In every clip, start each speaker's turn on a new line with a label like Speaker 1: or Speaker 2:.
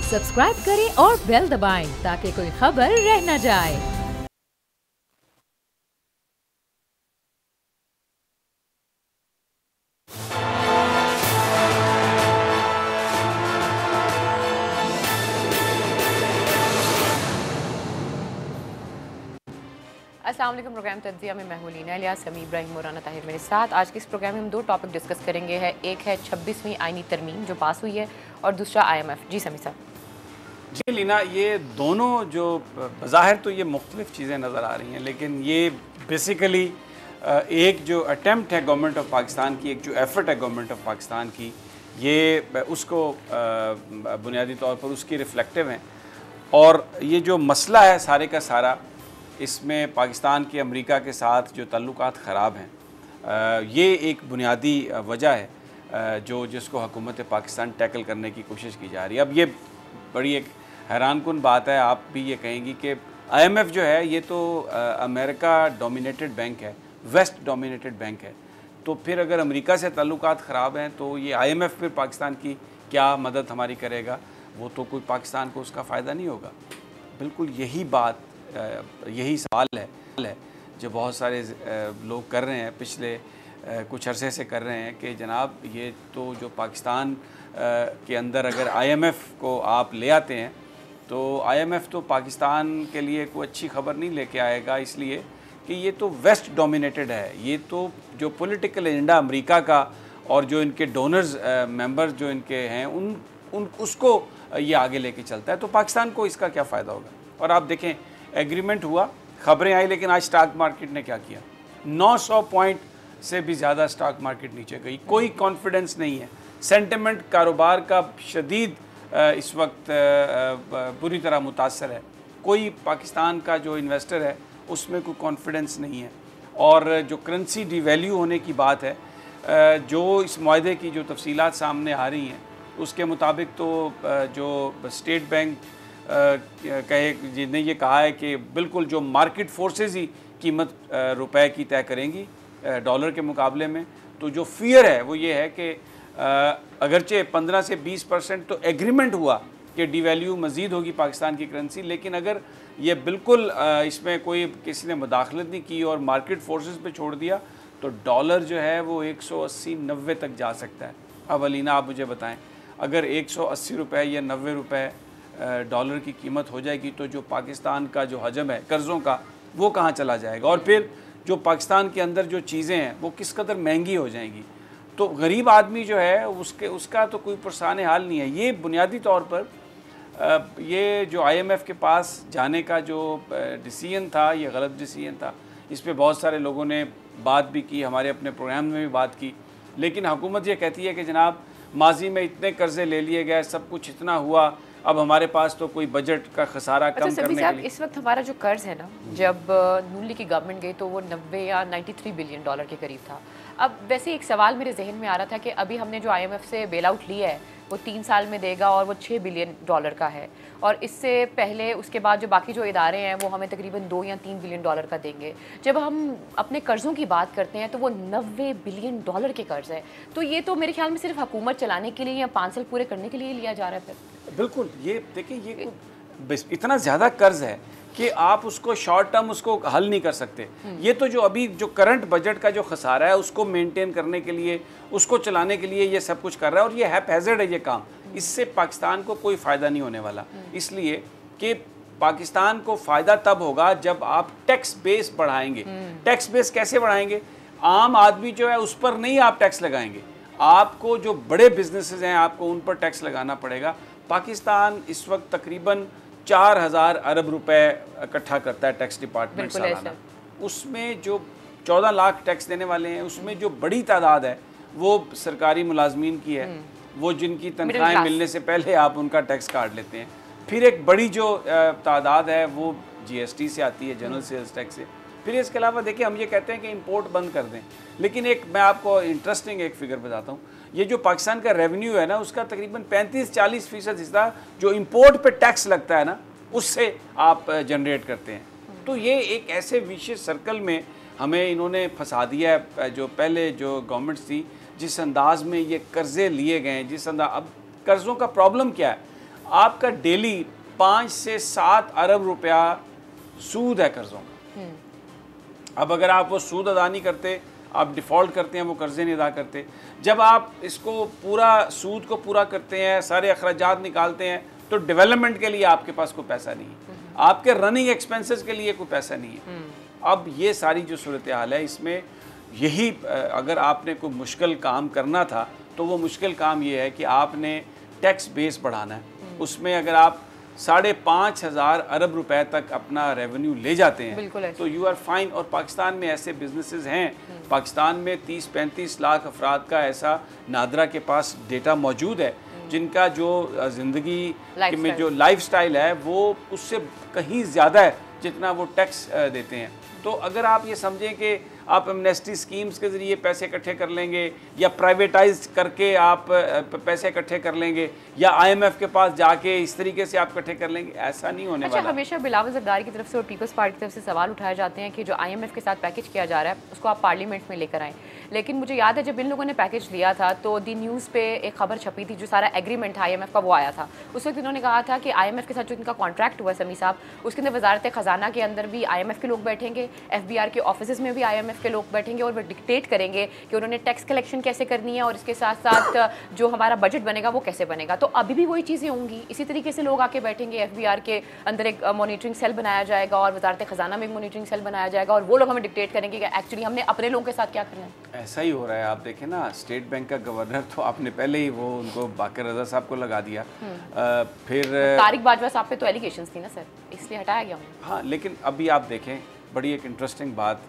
Speaker 1: Subscribe करें और bell दबाएं ताकि कोई खबर रह न जाए।
Speaker 2: अस्सलाम वालेकुम। प्रोग्राम तज्जिया में मैं हूं लीना इलियास, समी इब्राहिम और राना ताहिर मेरे साथ। आज के इस प्रोग्राम में हम दो टॉपिक डिस्कस करेंगे। एक है 26वीं आईनी तरमीम जो पास हुई है और दूसरा IMF। जी समी साहब।
Speaker 3: जी लीना, ये दोनों जो बज़ाहिर तो ये मुख्तलिफ चीज़ें नज़र आ रही हैं, लेकिन ये बेसिकली एक जो अटैम्प्ट है गवर्नमेंट ऑफ पाकिस्तान की, एक जो एफ़र्ट है गवर्नमेंट ऑफ पाकिस्तान की, ये उसको बुनियादी तौर पर उसकी रिफ्लेक्टिव हैं। और ये जो मसला है सारे का सारा, इसमें पाकिस्तान के अमेरिका के साथ जो ताल्लुकात ख़राब हैं, ये एक बुनियादी वजह है जिसको हुकूमत पाकिस्तान टैकल करने की कोशिश की जा रही है। अब ये बड़ी एक हैरानकुन बात है, आप भी ये कहेंगी कि IMF जो है ये तो अमेरिका डोमिनेटेड बैंक है, वेस्ट डोमिनेटेड बैंक है, तो फिर अगर अमेरिका से ताल्लुकात ख़राब हैं तो ये IMF फिर पाकिस्तान की क्या मदद हमारी करेगा? वो तो कोई पाकिस्तान को उसका फ़ायदा नहीं होगा। बिल्कुल यही बात, यही सवाल है जो बहुत सारे लोग कर रहे हैं, पिछले कुछ अरसे से कर रहे हैं कि जनाब ये तो जो पाकिस्तान के अंदर अगर IMF को आप ले आते हैं तो IMF तो पाकिस्तान के लिए कोई अच्छी खबर नहीं लेके आएगा, इसलिए कि ये तो वेस्ट डोमिनेटेड है। ये तो जो पॉलिटिकल एजेंडा अमेरिका का और जो इनके डोनर्स मेंबर जो इनके हैं उन उसको ये आगे लेके चलता है, तो पाकिस्तान को इसका क्या फ़ायदा होगा? और आप देखें, एग्रीमेंट हुआ, खबरें आई, लेकिन आज स्टॉक मार्केट ने क्या किया? 900 पॉइंट से भी ज़्यादा स्टॉक मार्केट नीचे गई। कोई कॉन्फिडेंस नहीं है, सेंटिमेंट कारोबार का शदीद इस वक्त बुरी तरह मुतासर है। कोई पाकिस्तान का जो इन्वेस्टर है उसमें कोई कॉन्फिडेंस नहीं है। और जो करेंसी डिवैल्यू होने की बात है, जो इस मुआहदे की जो तफसीलात सामने आ रही हैं उसके मुताबिक तो जो स्टेट बैंक जिन्हें ये कहा है कि बिल्कुल जो मार्केट फोर्सेस ही कीमत रुपए की तय करेंगी डॉलर के मुकाबले में, तो जो फियर है वो ये है कि अगरचे 15 से 20% तो एग्रीमेंट हुआ कि डिवैल्यू मज़ीद होगी पाकिस्तान की करेंसी, लेकिन अगर ये बिल्कुल इसमें कोई किसी ने मुदाखलत नहीं की और मार्केट फोर्सेस पे छोड़ दिया तो डॉलर जो है वो 180-90 तक जा सकता है। अब अलीना आप मुझे बताएं, अगर 180 रुपये या 90 रुपये डॉलर की कीमत हो जाएगी तो जो पाकिस्तान का जो हजम है कर्ज़ों का वो कहाँ चला जाएगा? और फिर जो पाकिस्तान के अंदर जो चीज़ें हैं वो किस कदर महंगी हो जाएंगी? तो गरीब आदमी जो है उसका तो कोई पुरसान हाल नहीं है। ये बुनियादी तौर पर ये जो IMF के पास जाने का जो डिसीजन था, ये गलत डिसीजन था। इस पर बहुत सारे लोगों ने बात भी की, हमारे अपने प्रोग्राम में भी बात की, लेकिन हुकूमत ये कहती है कि जनाब माजी में इतने कर्ज़े ले लिए गए, सब कुछ इतना हुआ, अब हमारे पास तो कोई बजट का खसारा कम करने के लिए।
Speaker 2: इस वक्त हमारा जो कर्ज है ना, जब नून लीग की गवर्नमेंट गई तो वो 90 या 93 बिलियन डॉलर के करीब था। अब वैसे एक सवाल मेरे जहन में आ रहा था कि अभी हमने जो IMF से बेल आउट लिया है वो 3 साल में देगा और वो 6 बिलियन डॉलर का है, और इससे पहले उसके बाद जो बाकी जो इदारे हैं वो हमें तकरीबन 2 या 3 बिलियन डॉलर का देंगे। जब हम अपने कर्ज़ों की बात करते हैं तो वो 90 बिलियन डॉलर के कर्ज़ है, तो ये तो मेरे ख्याल में सिर्फ हुकूमत चलाने के लिए या 5 साल पूरे करने के लिए लिया जा रहा है। फिर
Speaker 3: बिल्कुल ये देखिए, ये इतना ज़्यादा कर्ज है कि आप उसको शॉर्ट टर्म उसको हल नहीं कर सकते। ये तो जो अभी जो करंट बजट का जो खसारा है उसको मेंटेन करने के लिए, उसको चलाने के लिए ये सब कुछ कर रहा है, और ये हैज़र्ड है ये काम। इससे पाकिस्तान को कोई फ़ायदा नहीं होने वाला, इसलिए कि पाकिस्तान को फ़ायदा तब होगा जब आप टैक्स बेस बढ़ाएंगे। टैक्स बेस कैसे बढ़ाएंगे? आम आदमी जो है उस पर नहीं आप टैक्स लगाएंगे, आपको जो बड़े बिजनेसेस हैं आपको उन पर टैक्स लगाना पड़ेगा। पाकिस्तान इस वक्त तकरीबन 4000 अरब रुपए इकट्ठा करता है टैक्स डिपार्टमेंट सालाना। उसमें जो 14 लाख टैक्स देने वाले हैं उसमें जो बड़ी तादाद है वो सरकारी मुलाजमीन की है, वो जिनकी तनख्वाहें मिलने से पहले आप उनका टैक्स काट लेते हैं। फिर एक बड़ी जो तादाद है वो GST से आती है, जनरल सेल्स टैक्स से। फिर इसके अलावा देखिए, हम ये कहते हैं कि इंपोर्ट बंद कर दें, लेकिन एक मैं आपको इंटरेस्टिंग एक फिगर बताता हूँ। ये जो पाकिस्तान का रेवेन्यू है ना, उसका तकरीबन 35-40% हिस्सा जो इंपोर्ट पे टैक्स लगता है ना, उससे आप जनरेट करते हैं। तो ये एक ऐसे विशेष सर्कल में हमें इन्होंने फंसा दिया है। जो पहले जो गवर्नमेंट्स थी, जिस अंदाज में ये कर्ज़े लिए गए हैं, जिस अंदाज, अब कर्ज़ों का प्रॉब्लम क्या है? आपका डेली 5 से 7 अरब रुपया सूद है कर्जों का। अब अगर आप वो सूद अदा नहीं करते, आप डिफ़ॉल्ट करते हैं, वो कर्जे नहीं अदा करते, जब आप इसको पूरा सूद को पूरा करते हैं, सारे अखराजात निकालते हैं, तो डेवलपमेंट के लिए आपके पास कोई पैसा नहीं है, आपके रनिंग एक्सपेंसेस के लिए कोई पैसा नहीं है। अब ये सारी जो सूरत हाल है, इसमें यही अगर आपने कोई मुश्किल काम करना था तो वो मुश्किल काम ये है कि आपने टैक्स बेस बढ़ाना है। उसमें अगर आप 5,500 अरब रुपए तक अपना रेवेन्यू ले जाते हैं तो यू आर फाइन। और पाकिस्तान में ऐसे बिजनेसेस हैं, पाकिस्तान में 30-35 लाख अफराद का ऐसा नादरा के पास डेटा मौजूद है जिनका जो ज़िंदगी में जो लाइफस्टाइल है वो उससे कहीं ज़्यादा है जितना वो टैक्स देते हैं। तो अगर आप ये समझें कि आप एमनेस्टी स्कीम्स के ज़रिए पैसे इकट्ठे कर लेंगे या प्राइवेटाइज करके आप पैसे इकट्ठे कर लेंगे या IMF के पास जाके इस तरीके से आप इकट्ठे कर लेंगे, ऐसा नहीं होने वाला।
Speaker 2: हमेशा बिलावल ज़रदारी की तरफ से और पीपल्स पार्टी की तरफ से सवाल उठाए जाते हैं कि जो IMF के साथ पैकेज किया जा रहा है उसको आप पार्लियामेंट में लेकर आएँ, लेकिन मुझे याद है जब इन लोगों ने पैकेज लिया था तो दी न्यूज़ पे एक खबर छपी थी, जो सारा एग्रीमेंट था IMF का वो आया था। उस वक्त इन्होंने कहा था कि IMF के साथ जो इनका कॉन्ट्रैक्ट हुआ समी साहब, उसके अंदर वजारत ख़जाना के अंदर भी IMF के लोग बैठेंगे, FBR के ऑफिस में भी IMF के लोग बैठेंगे और वो डिक्टेट करेंगे कि उन्होंने टैक्स कलेक्शन कैसे करनी है और इसके साथ साथ जो हमारा बजट बनेगा वो कैसे बनेगा। तो अभी भी वही चीज़ें होंगी, इसी तरीके से लोग आके बैठेंगे, FBR के अंदर एक मॉनिटरिंग सेल बनाया जाएगा और वजारत ख़जाना में एक मॉनिटरिंग सेल बनाया जाएगा और वो लोग हमें डिक्टेट करेंगे कि एक्चुअली हमने अपने लोगों के साथ क्या करना है।
Speaker 3: ऐसा ही हो रहा है। आप देखें ना, स्टेट बैंक का गवर्नर तो आपने पहले ही वो उनको बाकर रजा साहब को लगा दिया, फिर
Speaker 2: तारिक बाजवा साहब पे तो एलिगेशंस थी ना सर, इसलिए हटाया गया।
Speaker 3: हाँ, लेकिन अभी आप देखें बड़ी एक इंटरेस्टिंग बात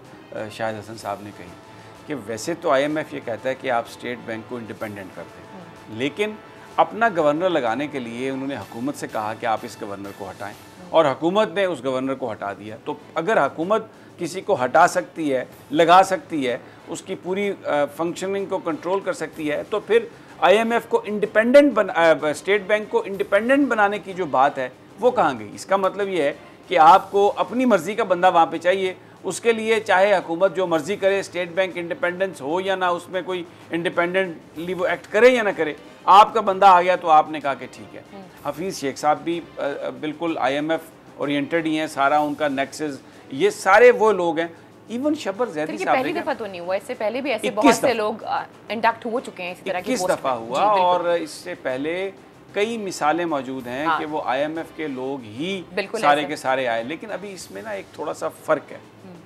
Speaker 3: शाहिद हसन साहब ने कही कि वैसे तो IMF ये कहता है कि आप स्टेट बैंक को इंडिपेंडेंट कर दें, लेकिन अपना गवर्नर लगाने के लिए उन्होंने हुकूमत से कहा कि आप इस गवर्नर को हटाएं और हुकूमत ने उस गवर्नर को हटा दिया। तो अगर हुकूमत किसी को हटा सकती है, लगा सकती है, उसकी पूरी फंक्शनिंग को कंट्रोल कर सकती है, तो फिर IMF को इंडिपेंडेंट स्टेट बैंक को इंडिपेंडेंट बनाने की जो बात है वो कहाँ गई? इसका मतलब ये है कि आपको अपनी मर्ज़ी का बंदा वहाँ पे चाहिए, उसके लिए चाहे हुकूमत जो मर्ज़ी करे, स्टेट बैंक इंडिपेंडेंस हो या ना, उसमें कोई इंडिपेंडेंटली वो एक्ट करे या ना करे, आपका बंदा आ गया तो आपने कहा कि ठीक है। हफीज़ शेख साहब भी बिल्कुल IMF ओरिएंटेड ही हैं, सारा उनका नेक्सस, ये सारे वो लोग हैं। इवन शबर जैदी साहब
Speaker 2: पहली दफ़ा तो नहीं हुआ, इससे पहले भी ऐसे बहुत से लोग इंडक्ट हो चुके हैं इस तरह की
Speaker 3: 21 दफ़ा हुआ और इससे पहले कई मिसालें मौजूद हैं कि वो IMF के लोग ही सारे के सारे आए। लेकिन अभी इसमें ना एक थोड़ा सा फ़र्क है,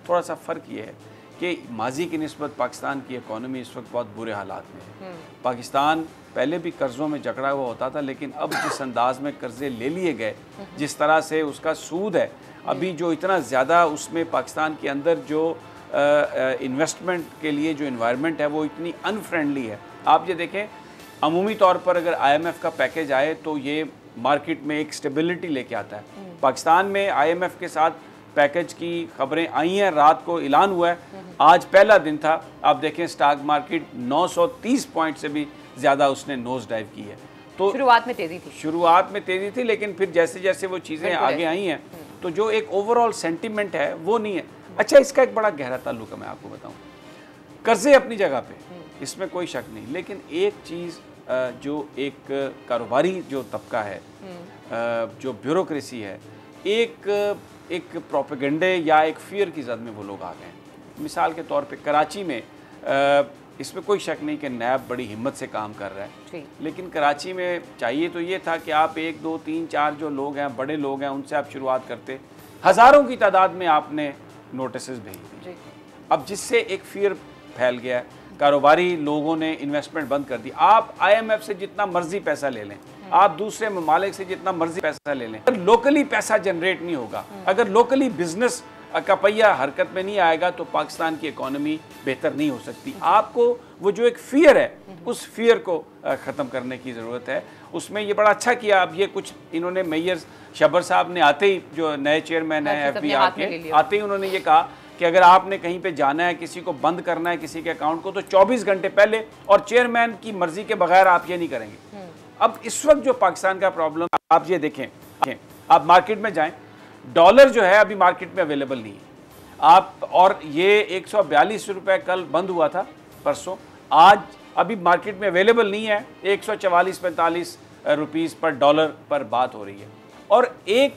Speaker 3: थोड़ा सा फ़र्क ये है कि माजी की निस्बत पाकिस्तान की इकॉनमी इस वक्त बहुत बुरे हालात में है। पाकिस्तान पहले भी कर्ज़ों में जकड़ा हुआ होता था, लेकिन अब जिस अंदाज में कर्ज़े ले लिए गए, जिस तरह से उसका सूद है अभी जो इतना ज़्यादा, उसमें पाकिस्तान के अंदर जो इन्वेस्टमेंट के लिए जो इन्वायरमेंट है वो इतनी अनफ्रेंडली है। आप ये देखें, अमूमी तौर पर अगर IMF का पैकेज आए तो ये मार्केट में एक स्टेबिलिटी लेके आता है। पाकिस्तान में IMF के साथ पैकेज की खबरें आई हैं, रात को ऐलान हुआ है, आज पहला दिन था। आप देखें स्टॉक मार्केट 930 पॉइंट से भी ज़्यादा उसने नोज डाइव की है। तो शुरुआत में तेज़ी थी, लेकिन फिर जैसे जैसे वो चीज़ें आगे आई हैं तो जो एक ओवरऑल सेंटिमेंट है वो नहीं है। अच्छा, इसका एक बड़ा गहरा ताल्लुक है, मैं आपको बताऊँ, कर्ज़े अपनी जगह पे, इसमें कोई शक नहीं, लेकिन एक चीज़ जो एक कारोबारी जो तबका है, जो ब्यूरोक्रेसी है, एक प्रोपेगेंडे या एक फियर की जद में वो लोग आ गए हैं। मिसाल के तौर पे कराची में इसमें कोई शक नहीं कि नैब बड़ी हिम्मत से काम कर रहा है, लेकिन कराची में चाहिए तो ये था कि आप 1, 2, 3, 4 जो लोग हैं, बड़े लोग हैं, उनसे आप शुरुआत करते, हज़ारों की तादाद में आपने नोटिस भेज दी। अब जिससे एक फियर फैल गया है, कारोबारी लोगों ने इन्वेस्टमेंट बंद कर दी। आप IMF से जितना मर्जी पैसा ले लें, आप दूसरे ममालिक से जितना मर्जी पैसा ले लें, अगर लोकली पैसा जनरेट नहीं होगा, अगर लोकली बिजनेस का पहिया हरकत में नहीं आएगा तो पाकिस्तान की इकोनॉमी बेहतर नहीं हो सकती। आपको वो जो एक फियर है, उस फियर को ख़त्म करने की ज़रूरत है। उसमें ये बड़ा अच्छा किया। अब ये कुछ इन्होंने मेयर शबर साहब ने आते ही, जो नए चेयरमैन हैं FBR के, आते ही उन्होंने ये कहा कि अगर आपने कहीं पे जाना है, किसी को बंद करना है किसी के अकाउंट को, तो 24 घंटे पहले और चेयरमैन की मर्जी के बगैर आप ये नहीं करेंगे। अब इस वक्त जो पाकिस्तान का प्रॉब्लम, आप ये देखें, आप मार्केट में जाएं, डॉलर जो है अभी मार्केट में अवेलेबल नहीं है आप, और ये 142 रुपये कल बंद हुआ था परसों, आज अभी मार्केट में अवेलेबल नहीं है, 144-45 रुपीस पर डॉलर पर बात हो रही है। और एक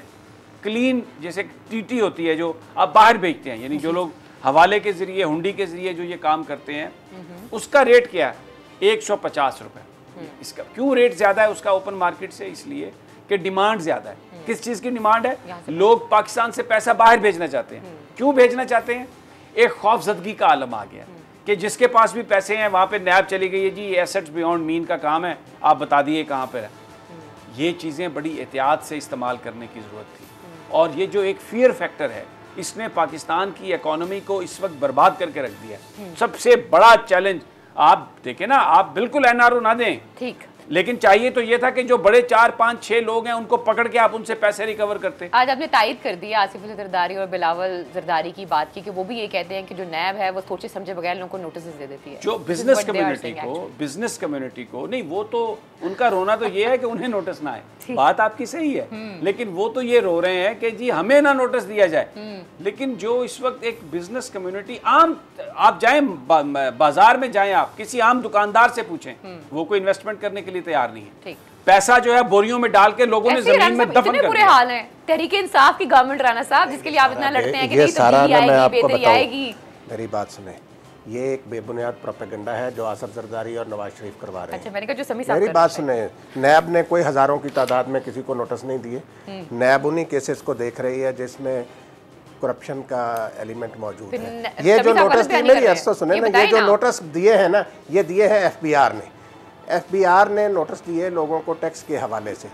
Speaker 3: क्लीन जैसे टीटी होती है जो आप बाहर बेचते हैं, यानी जो लोग हवाले के जरिए, हुंडी के जरिए जो ये काम करते हैं, उसका रेट क्या है? 150 रुपए। इसका क्यों रेट ज्यादा है उसका ओपन मार्केट से? इसलिए कि डिमांड ज्यादा है। किस चीज की डिमांड है? लोग पाकिस्तान से पैसा बाहर भेजना चाहते हैं। क्यों भेजना चाहते हैं? एक खौफजदगी का आलम आ गया कि जिसके पास भी पैसे हैं वहां पे नैब चली गई है जी, एसेट्स बियॉन्ड मीन का काम है, आप बता दिए कहाँ पर है। ये चीजें बड़ी एहतियात से इस्तेमाल करने की जरूरत थी। और ये जो एक फियर फैक्टर है, इसने पाकिस्तान की इकोनॉमी को इस वक्त बर्बाद करके रख दिया। सबसे बड़ा चैलेंज आप देखें ना, आप बिल्कुल एनआरओ ना दें, ठीक, लेकिन चाहिए तो ये था कि जो बड़े 4, 5, 6 लोग हैं उनको पकड़ के आप उनसे पैसे रिकवर करते।
Speaker 2: आज आपने तायद कर दिया आसिफ अली जरदारी और बिलावल जरदारी की बात की कि वो भी ये कहते हैं कि जो नैब है वो सोचे समझे बगैर लोगों को नोटिस दे देती है।
Speaker 3: जो बिजनेस कम्युनिटी को नहीं, वो तो उनका रोना तो ये है कि उन्हें नोटिस ना आए, बात आपकी सही है, लेकिन वो तो ये रो रहे हैं कि जी हमें ना नोटिस दिया जाए। लेकिन जो इस वक्त एक बिजनेस कम्युनिटी, आम आप जाएं बाजार में जाएं, आप किसी आम दुकानदार से पूछें, वो कोई इन्वेस्टमेंट करने के लिए तैयार नहीं है। पैसा जो है बोरियों में डाल के लोगों ने जमीन में दफन कर दिया।
Speaker 2: बुरे हाल है तहरीक इंसाफ की गवर्नमेंट, राना साहब, जिसके लिए आप इतना लड़ते हैं कि
Speaker 4: ये सारा मैं आपको
Speaker 2: आएगी।
Speaker 4: मेरी बात सुने, ये एक बेबुनियाद प्रोपेगेंडा है जो आसिफ जरदारी और नवाज शरीफ करवा रहे हैं।
Speaker 2: अच्छा, मैंने कहा जो समी साहब,
Speaker 4: मेरी बात सुने, नैब ने कोई हजारों की तादाद में किसी को नोटिस नहीं दिए। नैब उन्हीं केसेस को देख रही है जिसमें करप्शन का एलिमेंट मौजूद है। ये जो नोटिस दिए, मेरी अर्ज तो सुने ना, ये जो नोटिस दिए हैं ना, ये दिए हैं एफबीआर ने। एफबीआर ने नोटिस दिए लोगों को टैक्स के हवाले से,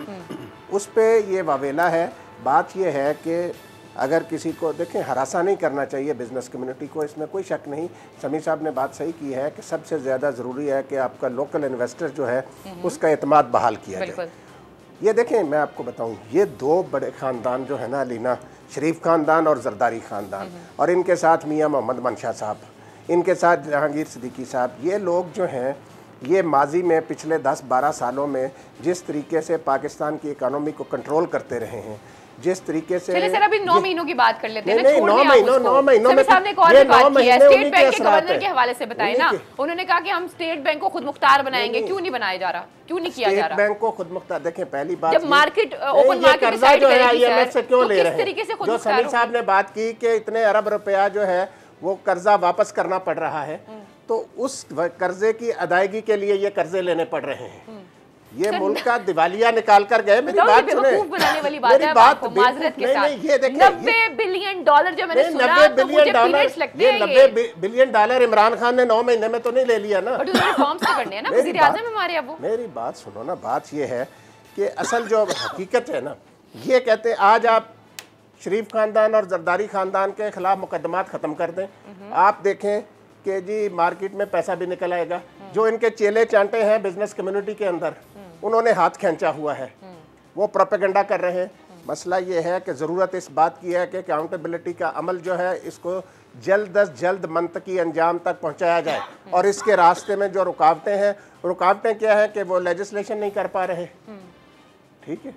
Speaker 4: उस पे ये वावेला है। बात ये है कि अगर किसी को देखें, हरासा नहीं करना चाहिए बिजनेस कम्युनिटी को, इसमें कोई शक नहीं। समी साहब ने बात सही की है कि सबसे ज़्यादा ज़रूरी है कि आपका लोकल इन्वेस्टर जो है उसका एतमाद बहाल किया जाए। ये देखें, मैं आपको बताऊं, ये दो बड़े ख़ानदान जो है ना, अलीना, शरीफ ख़ानदान और जरदारी ख़ानदान, और इनके साथ मियाँ मोहम्मद मनशा साहब, इनके साथ जहांगीर सिद्दीकी साहब, ये लोग जो हैं ये माजी में पिछले 10-12 सालों में जिस तरीके से पाकिस्तान की इकानमी को कंट्रोल करते रहे हैं, जिस तरीके से,
Speaker 2: चलिए सर अभी 9 महीनों की बात कर लेते हैं।
Speaker 4: नहीं, 9 महीनों में
Speaker 2: साहब ने एक और भी बात की है, स्टेट बैंक के गवर्नर के हवाले से बताएं ना। उन्होंने कहा कि हम स्टेट बैंक को खुद मुख्तार बनाएंगे। क्यों नहीं बनाया जा रहा, क्यों नहीं किया जा रहा?
Speaker 4: बैंक को खुद मुख्तार, देखें पहली बात,
Speaker 2: जब मार्केट ओपन मार्केट
Speaker 4: डिसाइड करेगी आईएमएफ से क्यों ले रहे
Speaker 2: हैं,
Speaker 4: जो समी साहब ने बात की कि इतने अरब रुपया जो है वो कर्जा वापस करना पड़ रहा है, तो उस कर्जे की अदायगी के लिए ये कर्जे लेने पड़ रहे हैं। ये मुल्क का दिवालिया निकाल कर गए। मेरी बात सुने,
Speaker 2: बनाने वाली बात है, बात माजरत के साथ।
Speaker 4: ये देखिए,
Speaker 2: 90 बिलियन डॉलर जो मैंने सुना,
Speaker 4: 90 बिलियन डॉलर इमरान खान ने 9 महीने में तो नहीं ले लिया ना। मेरी बात सुनो ना, बात ये है कि असल जो हकीकत है ना, ये कहते हैं आज आप शरीफ खानदान और जरदारी खानदान के खिलाफ मुकदमात खत्म कर दें, आप देखें कि जी मार्केट में पैसा भी निकल आएगा। जो इनके चेले चांटे हैं बिजनेस कम्युनिटी के अंदर, उन्होंने हाथ खींचा हुआ है, वो प्रोपेगेंडा कर रहे हैं। मसला ये है कि ज़रूरत इस बात की है कि अकाउंटेबिलिटी का अमल जो है इसको जल्द अज जल्द मंतकी अंजाम तक पहुंचाया जाए। और इसके रास्ते में जो रुकावटें हैं, रुकावटें क्या है कि वो लेजिस्लेशन नहीं कर पा रहे, ठीक है,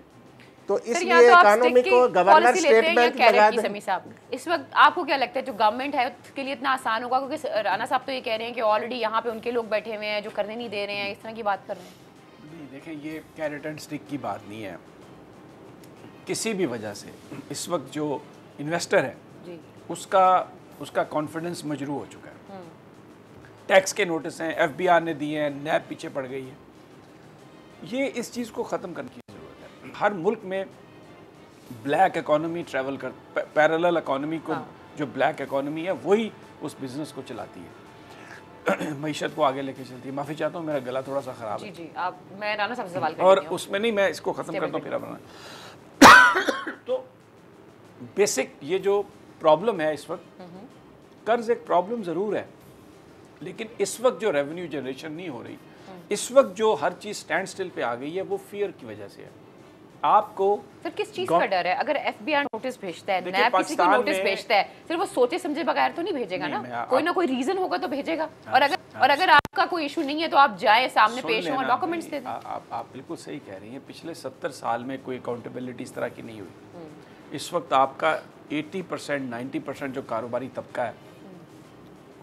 Speaker 4: तो इसलिए इकोनॉमी को गवर्नर स्टेट बैंक लगा दें।
Speaker 2: समी साहब, इस वक्त आपको क्या लगता है जो गवर्नमेंट है उसके लिए इतना आसान होगा? क्योंकि राना साहब तो ये कह रहे हैं कि ऑलरेडी यहाँ पे उनके लोग बैठे हुए हैं जो करने नहीं दे रहे हैं, इस तरह की बात कर रहे हैं।
Speaker 3: नहीं, देखें, ये कैरेट एंड स्टिक की बात नहीं है। किसी भी वजह से इस वक्त जो इन्वेस्टर है जी, उसका कॉन्फिडेंस मजरू हो चुका है। टैक्स के नोटिस हैं, एफबीआर ने दिए हैं, नैब पीछे पड़ गई है। ये इस चीज़ को ख़त्म करने की ज़रूरत है। हर मुल्क में ब्लैक इकोनॉमी ट्रैवल कर, पैरेलल इकोनॉमी को, जो ब्लैक इकोनॉमी है वही उस बिज़नेस को चलाती है, मईशत को आगे लेके चलती है। माफ़ी चाहता हूँ, मेरा गला थोड़ा सा ख़राब है।
Speaker 2: जी, आप, मैं राना साहब से सवाल
Speaker 3: और उसमें नहीं, मैं इसको ख़त्म करता हूँ फिर अपना। तो बेसिक ये जो प्रॉब्लम है इस वक्त, कर्ज एक प्रॉब्लम ज़रूर है, लेकिन इस वक्त जो रेवेन्यू जनरेशन नहीं हो रही, इस वक्त जो हर चीज़ स्टैंड स्टिल पे आ गई है, वो फियर की वजह से है। आपको
Speaker 2: फिर किस चीज़ का डर है? अगर एफबीआर नोटिस भेजता है, नैब किसी को नोटिस भेजता है, सिर्फ वो सोचे समझे बगैर तो नहीं भेजेगा ना, कोई ना कोई रीजन होगा तो भेजेगा। और अगर आपका कोई इशू नहीं है तो आप जाए सामने पेश हो और डॉक्यूमेंट्स दे दें।
Speaker 3: आप बिल्कुल सही कह रही हैं। पिछले 70 साल में कोई अकाउंटेबिलिटी इस तरह की नहीं हुई। इस वक्त आपका 80% 90% जो कारोबारी तबका है,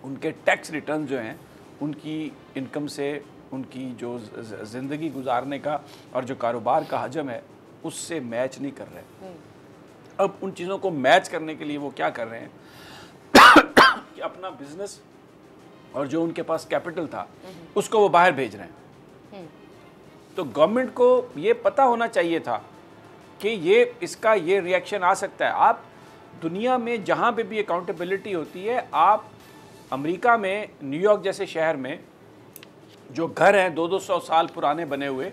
Speaker 3: उनके टैक्स रिटर्न जो हैं, उनकी इनकम से उनकी जो ज़िंदगी गुजारने का और जो कारोबार का हजम है उससे मैच नहीं कर रहे। अब उन चीज़ों को मैच करने के लिए वो क्या कर रहे हैं कि अपना बिजनेस और जो उनके पास कैपिटल था उसको वो बाहर भेज रहे हैं। तो गवर्नमेंट को ये पता होना चाहिए था कि इसका ये रिएक्शन आ सकता है। आप दुनिया में जहाँ पे भी अकाउंटेबिलिटी होती है, आप अमेरिका में न्यूयॉर्क जैसे शहर में जो घर हैं 200-200 साल पुराने बने हुए,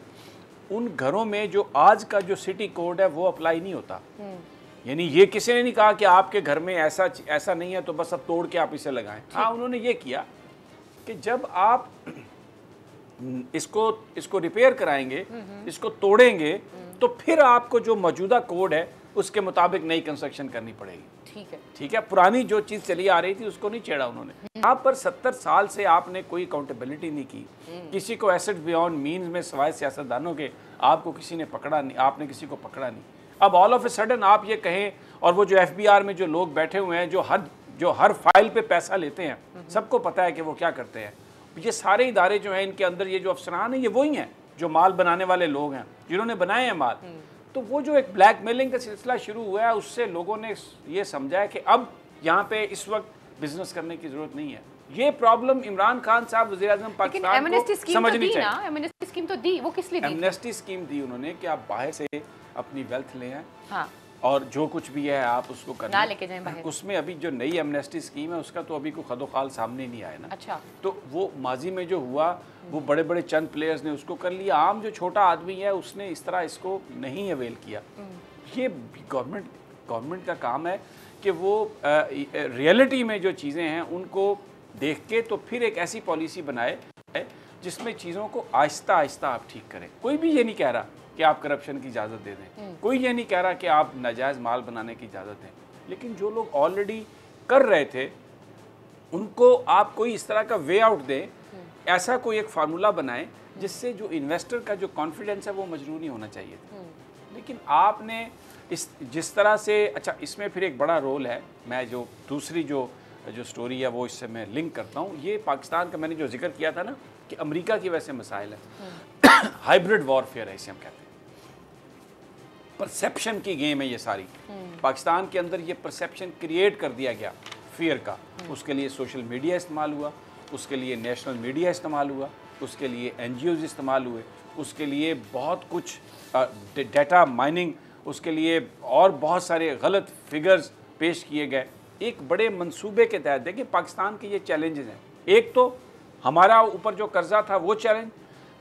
Speaker 3: उन घरों में जो आज का जो सिटी कोड है वो अप्लाई नहीं होता। यानी ये किसी ने नहीं कहा कि आपके घर में ऐसा नहीं है तो बस अब तोड़ के आप इसे लगाएं। हाँ, उन्होंने ये किया कि जब आप इसको रिपेयर कराएंगे, इसको तोड़ेंगे, तो फिर आपको जो मौजूदा कोड है उसके मुताबिक नई कंस्ट्रक्शन करनी पड़ेगी। ठीक है, पुरानी जो चीज़ चली आ रही थी उसको नहीं छेड़ा उन्होंने। यहाँ पर 70 साल से आपने कोई अकाउंटेबिलिटी नहीं की, किसी को एसेट बियॉन्ड मीन्स में सिवाय सियासतदानों के आपको किसी ने पकड़ा नहीं, आपने किसी को पकड़ा नहीं। अब ऑल ऑफ ए सडन आप ये कहें, और वो जो FBI में जो लोग बैठे हुए हैं जो हर फाइल पे पैसा लेते हैं, सबको पता है कि वो क्या करते हैं। ये सारे इदारे जो हैं इनके अंदर ये जो अफसरान हैं ये वही हैं जो माल बनाने वाले लोग हैं, जिन्होंने बनाए हैं माल। तो वो जो एक ब्लैकमेलिंग का सिलसिला शुरू हुआ है, उससे लोगों ने ये समझा है कि अब यहाँ पे इस वक्त बिजनेस करने की जरूरत नहीं है। ये प्रॉब्लम इमरान खान साहब वज़ीर-ए-आज़म पाकिस्तान को समझनी चाहिए।
Speaker 2: एमनेस्टी स्कीम तो दी, वो किस लिए दी?
Speaker 3: एमनेस्टी स्कीम दी उन्होंने कि आप बाहर से अपनी वेल्थ ले आए,
Speaker 2: हाँ,
Speaker 3: और जो कुछ भी है आप उसको करना,
Speaker 2: ना लेके जाएं बाहर।
Speaker 3: उसमें अभी जो नई एमनेस्टी स्कीम है उसका तो अभी कोई खदोखाल सामने नहीं आया ना।
Speaker 2: अच्छा, तो
Speaker 3: वो माजी में जो हुआ वो बड़े बड़े चंद प्लेयर्स ने उसको कर लिया, आम जो छोटा आदमी है उसने इस तरह इसको नहीं अवेल किया। ये गवर्नमेंट का काम है कि वो रियलिटी में जो चीज़ें हैं उनको देख के तो फिर एक ऐसी पॉलिसी बनाए जिसमें चीज़ों को आहिस्ता आहिस्ता आप ठीक करें। कोई भी ये नहीं कह रहा कि आप करप्शन की इजाज़त दे दें, कोई ये नहीं कह रहा कि आप नाजायज़ माल बनाने की इजाज़त दें, लेकिन जो लोग ऑलरेडी कर रहे थे उनको आप कोई इस तरह का वे आउट दें, ऐसा कोई एक फार्मूला बनाएं जिससे जो इन्वेस्टर का जो कॉन्फिडेंस है वो मजरूह नहीं होना चाहिए था। लेकिन आपने जिस तरह से, अच्छा इसमें फिर एक बड़ा रोल है, मैं जो दूसरी जो स्टोरी है वो इससे मैं लिंक करता हूँ। ये पाकिस्तान का मैंने जो जिक्र किया था ना कि अमेरिका की वजह से मसाइल है, हाइब्रिड वॉरफेयर है इसे हम कहते हैं। परसेप्शन की गेम है ये सारी। पाकिस्तान के अंदर ये परसेप्शन क्रिएट कर दिया गया फियर का, उसके लिए सोशल मीडिया इस्तेमाल हुआ, उसके लिए नेशनल मीडिया इस्तेमाल हुआ, उसके लिए NGOs इस्तेमाल हुए, उसके लिए बहुत कुछ डेटा माइनिंग, उसके लिए और बहुत सारे गलत फिगर्स पेश किए गए। एक बड़े मंसूबे के तहत देखिए पाकिस्तान के ये चैलेंजेस हैं। एक तो हमारा ऊपर जो कर्जा था वो चैलेंज,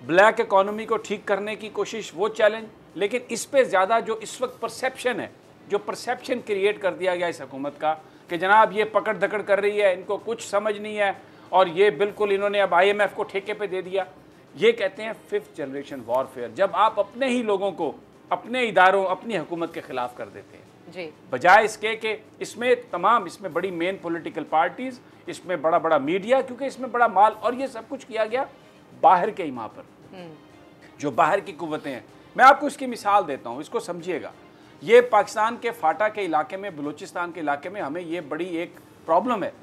Speaker 3: ब्लैक इकोनॉमी को ठीक करने की कोशिश वो चैलेंज, लेकिन इस पे ज़्यादा जो इस वक्त परसेप्शन है, जो परसेप्शन क्रिएट कर दिया गया इस हुकूमत का कि जनाब ये पकड़ धकड़ कर रही है, इनको कुछ समझ नहीं है और ये बिल्कुल इन्होंने अब IMF को ठेके पे दे दिया। ये कहते हैं 5th जनरेशन वॉरफेयर, जब आप अपने ही लोगों को अपने इदारों अपनी हुकूमत के ख़िलाफ़ कर देते हैं
Speaker 2: जी,
Speaker 3: बजाय इसके कि इसमें बड़ी मेन पॉलिटिकल पार्टीज़, इसमें बड़ा बड़ा मीडिया, क्योंकि इसमें बड़ा माल, और ये सब कुछ किया गया बाहर के इमा पर, जो बाहर की कुव्वतें हैं। मैं आपको इसकी मिसाल देता हूँ, इसको समझिएगा। ये पाकिस्तान के फाटा के इलाके में, बलूचिस्तान के इलाके में हमें ये बड़ी एक प्रॉब्लम है।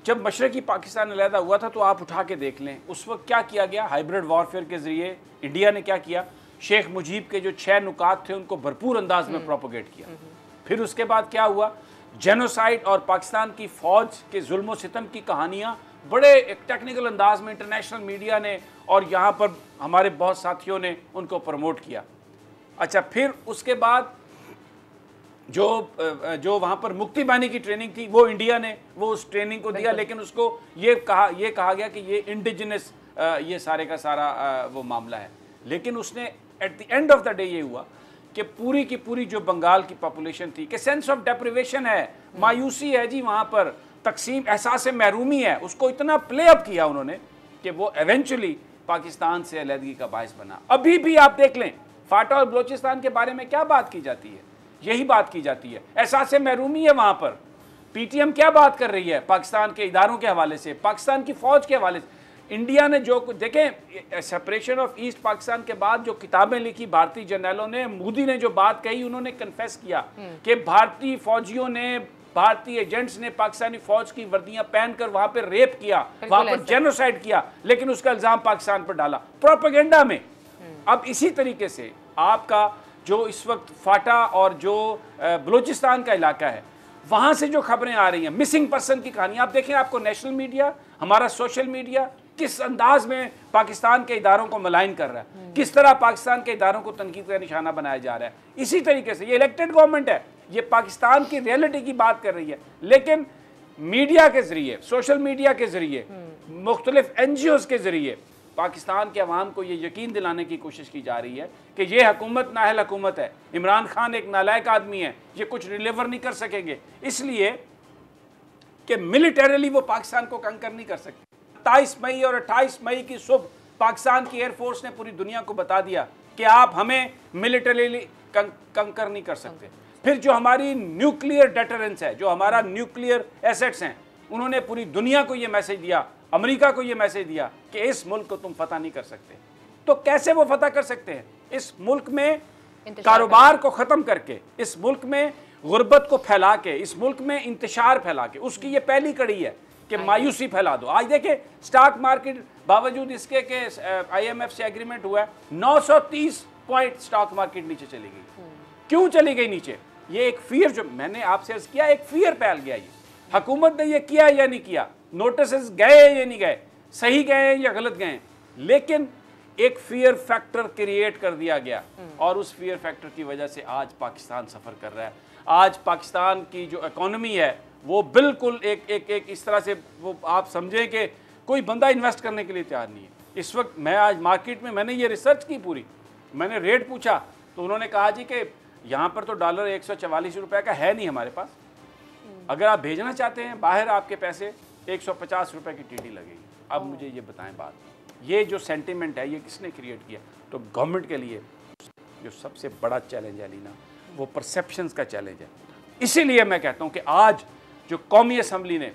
Speaker 3: जब मशरकी पाकिस्तान अलहदा हुआ था तो आप उठा के देख लें उस वक्त क्या किया गया। हाइब्रिड वॉरफेयर के ज़रिए इंडिया ने क्या किया, शेख मुजीब के जो 6 नुकात थे उनको भरपूर अंदाज में प्रोपोगेट किया। फिर उसके बाद क्या हुआ, जेनोसाइड और पाकिस्तान की फ़ौज के जुल्म सितम की कहानियाँ बड़े एक टेक्निकल अंदाज में इंटरनेशनल मीडिया ने और यहाँ पर हमारे बहुत साथियों ने उनको प्रमोट किया। अच्छा, फिर उसके बाद जो वहाँ पर मुक्ति बानी की ट्रेनिंग थी वो इंडिया ने वो उस ट्रेनिंग को दिया, लेकिन उसको ये कहा गया कि ये इंडिजिनस ये सारे का सारा वो मामला है। लेकिन उसने at the end of the day ये हुआ कि पूरी की पूरी जो बंगाल की पॉपुलेशन थी कि सेंस ऑफ डेप्रिवेशन है, मायूसी है जी, वहाँ पर तकसीम, एहसास महरूमी है, उसको इतना प्ले अप किया उन्होंने कि वो एवेंचुअली पाकिस्तान से अलहदगी का बायस बना। अभी भी आप देख लें फाटा और बलोचिस्तान के बारे में क्या बात की जाती है, यही बात की जाती है, एहसास महरूमी है वहाँ पर। PTM क्या बात कर रही है पाकिस्तान के इदारों के हवाले से, पाकिस्तान की फ़ौज के हवाले से। इंडिया ने जो देखें सेपरेशन ऑफ ईस्ट पाकिस्तान के बाद जो किताबें लिखी भारतीय जर्नलों ने, मोदी ने जो बात कही, उन्होंने कन्फेस किया कि भारतीय फौजियों ने भारतीय एजेंट्स ने पाकिस्तानी फौज की वर्दियां पहनकर वहां पर रेप किया, वहां पर जेनोसाइड किया, लेकिन उसका इल्जाम पाकिस्तान पर डाला प्रोपेगेंडा में। अब इसी तरीके से आपका जो इस वक्त फाटा और जो बलूचिस्तान का इलाका है, वहां से जो खबरें आ रही हैं, मिसिंग पर्सन की कहानी आप देखें, आपको नेशनल मीडिया, हमारा सोशल मीडिया किस अंदाज में पाकिस्तान के इदारों को मलाइन कर रहा है, किस तरह पाकिस्तान के इदारों को तनकीद का निशाना बनाया जा रहा है। इसी तरीके से ये इलेक्टेड गवर्नमेंट है, ये पाकिस्तान की रियलिटी की बात कर रही है, लेकिन मीडिया के जरिए, सोशल मीडिया के जरिए, मुख्तलिफ NGOs के जरिए पाकिस्तान के अवाम को ये यकीन दिलाने की कोशिश की जा रही है कि ये हुकूमत नाअहल हुकूमत है, इमरान खान एक नालायक आदमी है, ये कुछ डिलीवर नहीं कर सकेंगे, इसलिए कि मिलिटरीली वो पाकिस्तान को कंकर नहीं कर सकते। 27 मई और 28 मई की सुबह पाकिस्तान की एयरफोर्स ने पूरी दुनिया को बता दिया कि आप हमें मिलिटरीली कंकर नहीं कर सकते। फिर जो हमारी न्यूक्लियर डेटरेंस है, जो हमारा न्यूक्लियर एसेट्स हैं, उन्होंने पूरी दुनिया को ये मैसेज दिया, अमेरिका को ये मैसेज दिया कि इस मुल्क को तुम फतह नहीं कर सकते। तो कैसे वो फतह कर सकते हैं? इस मुल्क में कारोबार को ख़त्म करके, इस मुल्क में गुर्बत को फैला के, इस मुल्क में इंतशार फैला के। उसकी ये पहली कड़ी है कि मायूसी फैला दो। आज देखें स्टॉक मार्केट, बावजूद इसके कि IMF से एग्रीमेंट हुआ है, 930 पॉइंट स्टॉक मार्केट नीचे चली गई। क्यों चली गई नीचे? ये एक फियर, जो मैंने आपसे अर्ज किया, एक फियर फैल गया। ये हुकूमत ने ये किया या नहीं किया, नोटिस गए या नहीं गए, सही गए या गलत गए, लेकिन एक फियर फैक्टर क्रिएट कर दिया गया और उस फियर फैक्टर की वजह से आज पाकिस्तान सफ़र कर रहा है। आज पाकिस्तान की जो इकोनॉमी है वो बिल्कुल एक इस तरह से, वो आप समझें कि कोई बंदा इन्वेस्ट करने के लिए तैयार नहीं है इस वक्त। मैं आज मार्केट में, मैंने ये रिसर्च की पूरी, मैंने रेट पूछा तो उन्होंने कहा जी कि यहाँ पर तो डॉलर 144 रुपये का है नहीं हमारे पास, अगर आप भेजना चाहते हैं बाहर आपके पैसे 150 रुपये की TD लगेगी। अब मुझे ये बताएं बात, ये जो सेंटिमेंट है ये किसने क्रिएट किया? तो गवर्नमेंट के लिए जो सबसे बड़ा चैलेंज है लीना, वो परसेप्शंस का चैलेंज है। इसीलिए मैं कहता हूँ कि आज जो कौमी असम्बली ने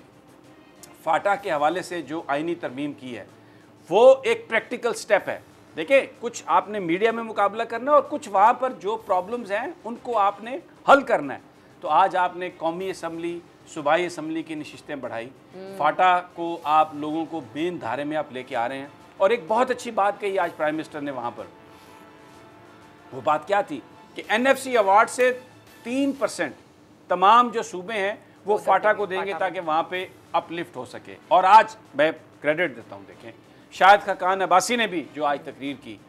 Speaker 3: फाटा के हवाले से जो आइनी तरमीम की है वो एक प्रैक्टिकल स्टेप है। देखिए, कुछ आपने मीडिया में मुकाबला करना है और कुछ वहाँ पर जो प्रॉब्लम्स हैं उनको आपने हल करना है। तो आज आपने कौमी असम्बली, सूबाई असम्बली की नशिस्तें बढ़ाई, फाटा को आप लोगों को मेन धारे में आप लेके आ रहे हैं। और एक बहुत अच्छी बात कही आज प्राइम मिनिस्टर ने वहाँ पर, वो बात क्या थी कि NFC अवार्ड से 3% तमाम जो सूबे हैं वो फाटा को देंगे ताकि वहाँ पे अपलिफ्ट हो सके। और आज मैं क्रेडिट देता हूँ, देखें शाहिद खाकान अब्बासी ने भी जो आज तकरीर की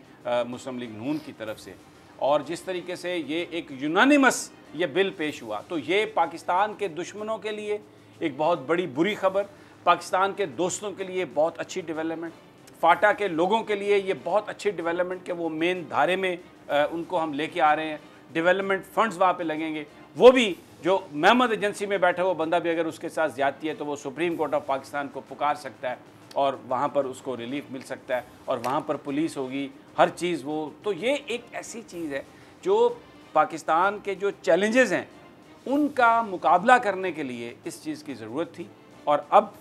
Speaker 3: मुस्लिम लीग नून की तरफ से, और जिस तरीके से ये एक यूनानिमस ये बिल पेश हुआ, तो ये पाकिस्तान के दुश्मनों के लिए एक बहुत बड़ी बुरी खबर, पाकिस्तान के दोस्तों के लिए बहुत अच्छी डेवलपमेंट, फाटा के लोगों के लिए ये बहुत अच्छी डेवलपमेंट कि वो मेन धारे में उनको हम लेके आ रहे हैं। डेवलपमेंट फंड्स वहाँ पे लगेंगे, वो भी जो महमद एजेंसी में बैठा हुआ बंदा भी अगर उसके साथ ज़्यादती है तो वो सुप्रीम कोर्ट ऑफ पाकिस्तान को पुकार सकता है और वहाँ पर उसको रिलीफ मिल सकता है, और वहाँ पर पुलिस होगी, हर चीज़ वो। तो ये एक ऐसी चीज़ है जो पाकिस्तान के जो चैलेंजेस हैं उनका मुकाबला करने के लिए इस चीज़ की ज़रूरत थी। और अब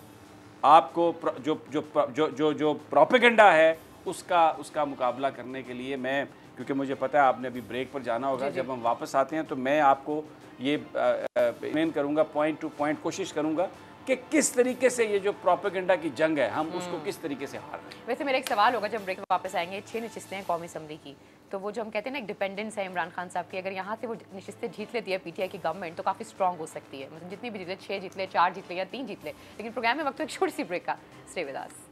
Speaker 3: आपको जो प्रोपेगेंडा है उसका मुकाबला करने के लिए मैं, क्योंकि मुझे पता है आपने अभी ब्रेक पर जाना होगा, जब हम वापस आते हैं तो मैं आपको ये एक्सप्लेन करूँगा, पॉइंट टू पॉइंट कोशिश करूँगा कि किस तरीके से ये जो प्रोपेगेंडा की जंग है हम उसको किस तरीके से हार रहे हैं।
Speaker 2: वैसे मेरा एक सवाल होगा, जब ब्रेक में वापस आएंगे, 6 नशिस्तें हैं कौमी असम्बली की, तो वो जो हम कहते हैं ना एक डिपेंडेंस है इमरान खान साहब की, अगर यहाँ से वो नशिस्तें जीत लेती है PTI की गवर्नमेंट तो काफ़ी स्ट्रॉन्ग हो सकती है। मतलब जितनी भी जीत ले, 6 जीत ले, 4 जीत ले या 3 जीत ले। लेकिन प्रोग्राम में वक्त एक छोटी सी ब्रेक का, stay with us.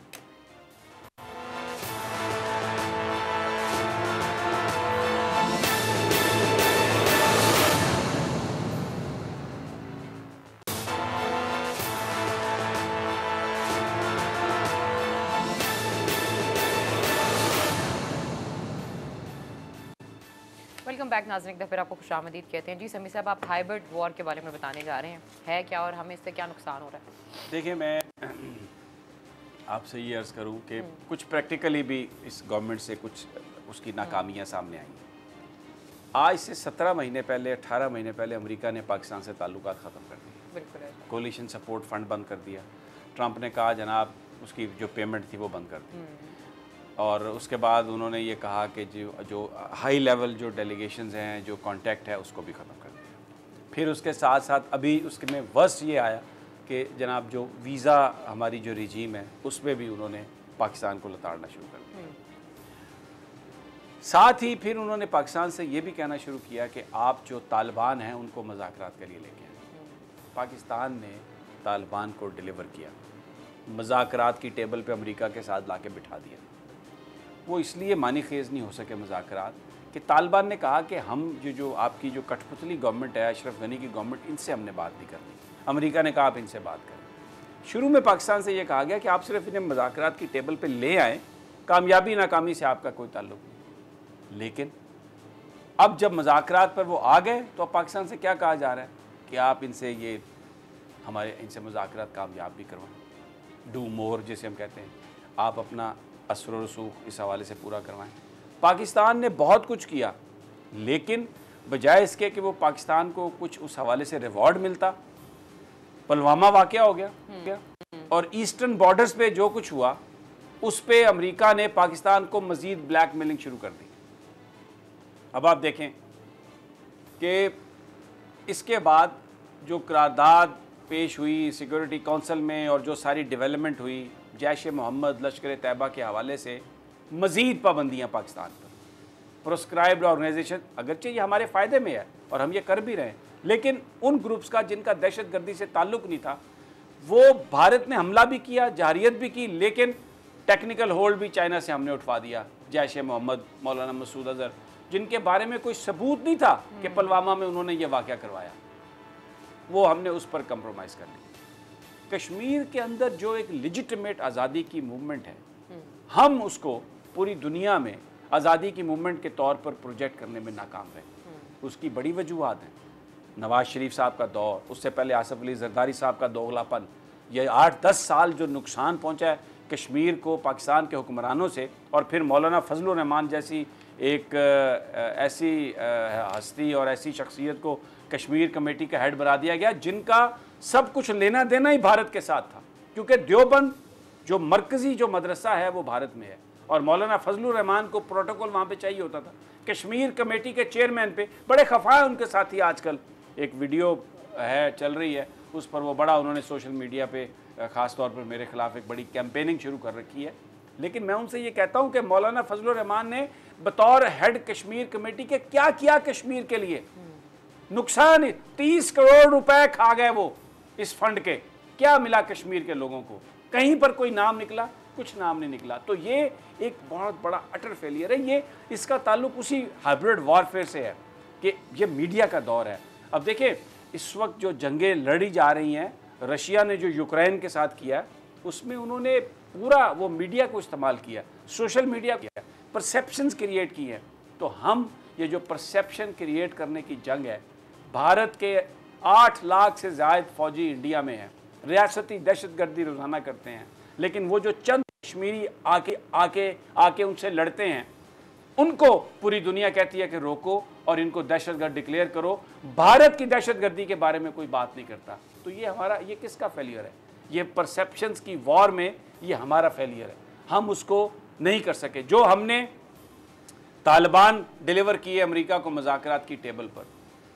Speaker 2: Welcome back नाज़रीन, फिर आपको खुशामदीद कहते हैं। जी समी साहब, आप हाइब्रिड वॉर के बारे में बताने जा रहे हैं, है क्या और हमें इससे क्या नुकसान हो रहा है?
Speaker 3: देखिए, मैं आपसे ये अर्ज़ करूं कि कुछ प्रैक्टिकली भी इस गवर्नमेंट से कुछ उसकी नाकामियां सामने आई। आज से 17 महीने पहले, 18 महीने पहले अमेरिका ने पाकिस्तान से ताल्लुकात ख़त्म कर दिए,
Speaker 2: बिल्कुल,
Speaker 3: कोलिशन सपोर्ट फंड बंद कर दिया। ट्रंप ने कहा जनाब उसकी जो पेमेंट थी वो बंद कर दी, और उसके बाद उन्होंने ये कहा कि जो हाई लेवल जो डेलीगेशंस हैं, जो कांटेक्ट है, उसको भी ख़त्म कर दिया। फिर उसके साथ साथ अभी उसके में वर्स्ट ये आया कि जनाब जो वीज़ा हमारी जो रिजीम है उसमें भी उन्होंने पाकिस्तान को लताड़ना शुरू कर दिया। साथ ही फिर उन्होंने पाकिस्तान से ये भी कहना शुरू किया कि आप जो तालिबान हैं उनको मुज़ाकरात के लिए लेके आए। पाकिस्तान ने तालिबान को डिलीवर किया, मुज़ाकरात की टेबल पे अमेरिका के साथ लाके बिठा दिया। वो इसलिए मानी खेज़ नहीं हो सके मुज़ाकरात कि तालिबान ने कहा कि हम जो आपकी जो कठपुतली गवर्नमेंट है, अशरफ गनी की गवर्नमेंट, इनसे हमने बात नहीं करनी। अमेरिका ने कहा आप इनसे बात करें। शुरू में पाकिस्तान से ये कहा गया कि आप सिर्फ इन्हें मुज़ाकरात की टेबल पे ले आएँ, कामयाबी नाकामी से आपका कोई ताल्लुक नहीं। लेकिन अब जब मुज़ाकरात पर वो आ गए तो अब पाकिस्तान से क्या कहा जा रहा है कि आप इनसे इनसे मुज़ाकरात कामयाब भी करवाएं, डू मोर जिसे हम कहते हैं, आप अपना असर व रसूख इस हवाले से पूरा करवाएं। पाकिस्तान ने बहुत कुछ किया, लेकिन बजाय इसके कि वो पाकिस्तान को कुछ उस हवाले से रिवॉर्ड मिलता, पुलवामा वाक़या हो गया और ईस्टर्न बॉर्डर्स पे जो कुछ हुआ उस पे अमेरिका ने पाकिस्तान को मज़ीद ब्लैकमेलिंग शुरू कर दी। अब आप देखें कि इसके बाद जो करारदाद पेश हुई सिक्योरिटी काउंसिल में और जो सारी डेवलपमेंट हुई जैश मोहम्मद, लश्कर तैयबा के हवाले से मज़ीद पाबंदियाँ पाकिस्तान पर, प्रोस्क्राइब्ड ऑर्गेनाइजेशन, अगरचे ये हमारे फ़ायदे में है और हम ये कर भी रहे हैं, लेकिन उन ग्रुप्स का जिनका दहशत गर्दी से ताल्लुक़ नहीं था, वो भारत ने हमला भी किया, जारियत भी की, लेकिन टेक्निकल होल्ड भी चाइना से हमने उठवा दिया। जैश मोहम्मद, मौलाना मसूद अजहर, जिनके बारे में कोई सबूत नहीं था कि पुलवामा में उन्होंने ये वाक़या करवाया, वो हमने उस पर कंप्रोमाइज़ कर लिया। कश्मीर के अंदर जो एक लेजिटिमेट आज़ादी की मूवमेंट है, हम उसको पूरी दुनिया में आज़ादी की मूवमेंट के तौर पर प्रोजेक्ट करने में नाकाम रहे। उसकी बड़ी वजूहात हैं। नवाज़ शरीफ साहब का दौर, उससे पहले आसिफ अली जरदारी साहब का दोगलापन, ये 8-10 साल जो नुकसान पहुँचा है कश्मीर को पाकिस्तान के हुक्मरानों से, और फिर मौलाना फजलुर रहमान जैसी एक ऐसी हस्ती और ऐसी शख्सियत को कश्मीर कमेटी का हेड बना दिया गया जिनका सब कुछ लेना देना ही भारत के साथ था, क्योंकि देवबंद जो मरकज़ी जो मदरसा है वो भारत में है और मौलाना फजलुर रहमान को प्रोटोकॉल वहाँ पे चाहिए होता था। कश्मीर कमेटी के चेयरमैन पे बड़े खफा है उनके साथ ही। आजकल एक वीडियो है चल रही है, उस पर वो बड़ा उन्होंने सोशल मीडिया पे ख़ास तौर पर मेरे ख़िलाफ़ एक बड़ी कैंपेनिंग शुरू कर रखी है। लेकिन मैं उनसे ये कहता हूँ कि मौलाना फजलुर रहमान ने बतौर हेड कश्मीर कमेटी के क्या किया कश्मीर के लिए? नुकसान 30 करोड़ रुपए खा गए वो इस फंड के। क्या मिला कश्मीर के लोगों को? कहीं पर कोई नाम निकला? कुछ नाम नहीं निकला। तो ये एक बहुत बड़ा अटर फेलियर है। ये इसका ताल्लुक उसी हाइब्रिड वॉरफेयर से है कि ये मीडिया का दौर है। अब देखिए इस वक्त जो जंगें लड़ी जा रही हैं, रशिया ने जो यूक्रेन के साथ किया उसमें उन्होंने पूरा वो मीडिया को इस्तेमाल किया, सोशल मीडिया किया, परसेप्शंस क्रिएट की हैं। तो हम ये जो परसेप्शन क्रिएट करने की जंग है, भारत के 8 लाख से ज़्यादा फौजी इंडिया में हैं, रियासती दहशतगर्दी रोज़ाना करते हैं, लेकिन वो जो चंद कश्मीरी आके उनसे लड़ते हैं, उनको पूरी दुनिया कहती है कि रोको और इनको दहशतगर्द डिक्लेयर करो। भारत की दहशतगर्दी के बारे में कोई बात नहीं करता। तो ये किसका फेलियर है? ये परसेप्शंस की वॉर में ये हमारा फेलियर है। हम उसको नहीं कर सके। जो हमने तालिबान डिलीवर किए अमेरिका को मुज़ाकरात की टेबल पर,